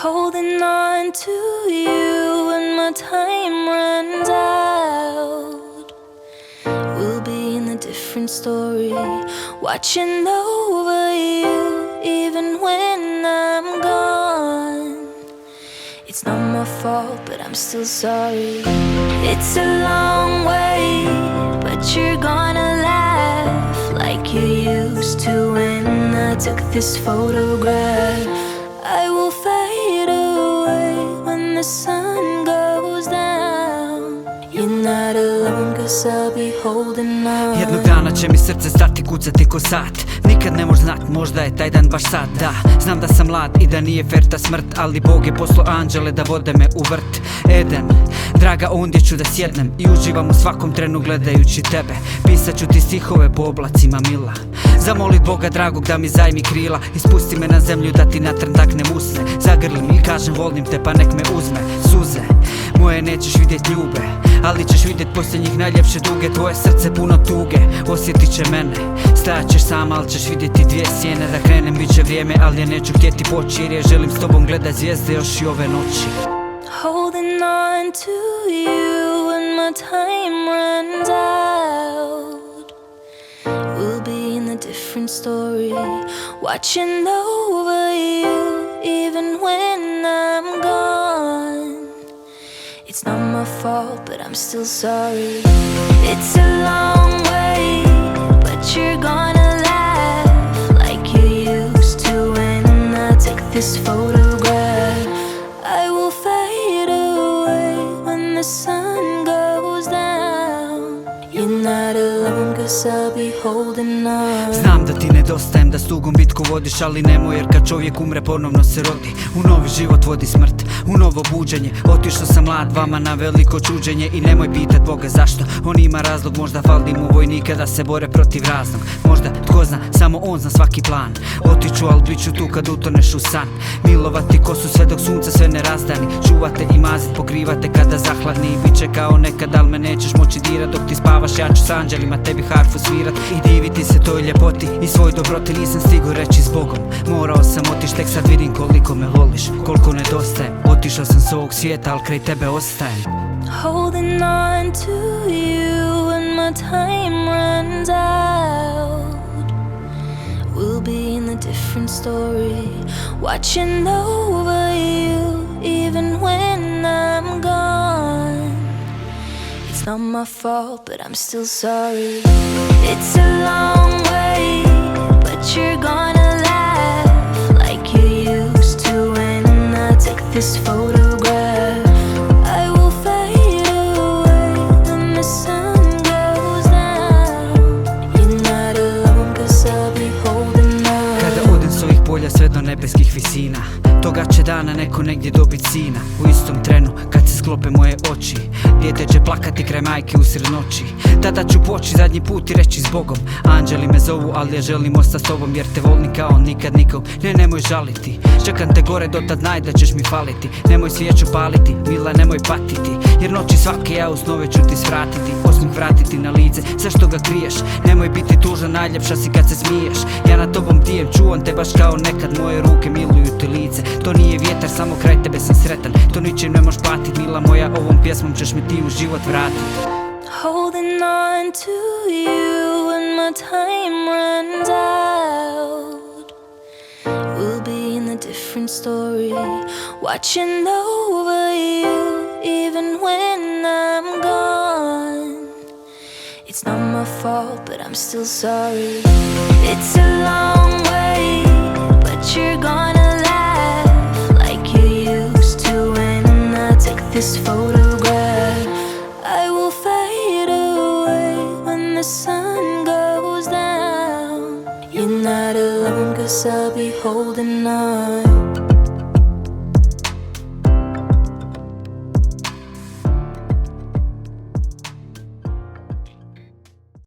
Holding on to you when my time runs out. We'll be in a different story, watching over you even when I'm gone. It's not my fault, but I'm still sorry. It's a long way, but you're gonna laugh like you used to when I took this photograph. I will fade away when the sun goes down. You're not alone, 'cause I'll be holding on. Jednog dana će mi srce stati kucati ko sat. Nikad ne možeš znat, možda je taj dan baš sad. Da, znam da sam mlad i da nije fer ta smrt, ali Bog je poslao anđele da vode me u vrt. Eden, draga, ondje ću da sjednem i uživam u svakom trenu gledajući tebe. Pisat ću ti stihove po oblacima mila, zamolit Boga dragog da mi zajmi krila i spusti me na zemlju da ti natren taknem usne. Zagrlim i kažem volim te pa nek me uzme. Suze moje nećeš vidjet ljube, ali ćeš vidjet posljednjih najljepše duge. Tvoje srce puno tuge, osjetit će mene. Stajat ćeš sama, ali ćeš vidjeti dvije sjene. Da krenem bit će vrijeme, ali ja neću htjeti poći, jer ja želim s tobom gledat zvijezde još i ove noći. Holding on to you when my time runs out. We'll be in a different story, watching over you even when I'm gone. It's not my fault, but I'm still sorry. It's a long way, but you're gonna laugh like you used to when I took this photograph. I will fade away when the sun goes down. You're not alone, 'cause I'll be holding on. Znam da ti nedostajem, da s tugom bitku vodiš, ali nemoj, jer kad čovjek umre ponovno se rodi. U novi život vodi smrt, u novo buđenje. Otišao sam mlad vama na veliko čuđenje i nemoj pitat Boga zašto. On ima razlog, možda fali mu vojnika da se bore protiv raznog. Možda, tko zna, samo on zna svaki plan. Otiću, al bit ću tu kad utoneš u san. Milovati kosu sve dok sunce sve ne razdani. Čuvate i mazit, pokrivate kada zahladni. Bit će kao nekad, al me nećeš moći dirat. Dok ti spavaš ja ću s anđelima tebi harfu svirat i diviti se toj ljepoti i svoj dobroti. Nisam stigo reći s Bogom, morao sam otić, tek sad vidim koliko me voliš, koliko nedostajem. Otišao sam s ovog svijeta, al kraj tebe ostajem. Holding on to you when my time runs out. We'll be in a different story, watching over you even when I'm gone. It's not my fault, but I'm still sorry. It's a long way, but you're gonna laugh like you used to when I took this photograph. I will fade away when the sun goes down. You're not alone, 'cause I'll be holding on. Kada odem s ovih polja sve do nebeskih visina, toga će dana neko negdje dobit sina. U istom trenu kad se sklope moje oči, dijete će plakati kraj majke usred noći. Tada ću poći zadnji put i reći s Bogom, anđeli me zovu, ali ja želim ostati s tobom, jer te volim kao nikad nikog. Ne, nemoj žaliti, čekam te gore, dotad znaj da ćeš mi faliti. Nemoj svijeću paliti, mila, nemoj patiti, jer noći svake ja uz nove ću ti svratiti. Osmih vratiti na lice, zašto ga kriješ? Nemoj biti tužna, najljepša si kad se smiješ. Ja na tobom dijem, čuvam te baš kao nekad, moje ruke miluju ti lice. To nije vjetar, samo kraj tebe sam sretan. To ničim ne možeš platit, mila moja, ovom pjesmom ćeš mi ti u život vratit. Holding on to you when my time runs out. We'll be in a different story, watching over you even when I'm gone. It's not my fault, but I'm still sorry. It's a long way, but you're gonna laugh like you used to when I took this photograph. I will fade away when the sun goes down. You're not alone, 'cause I'll be holding on.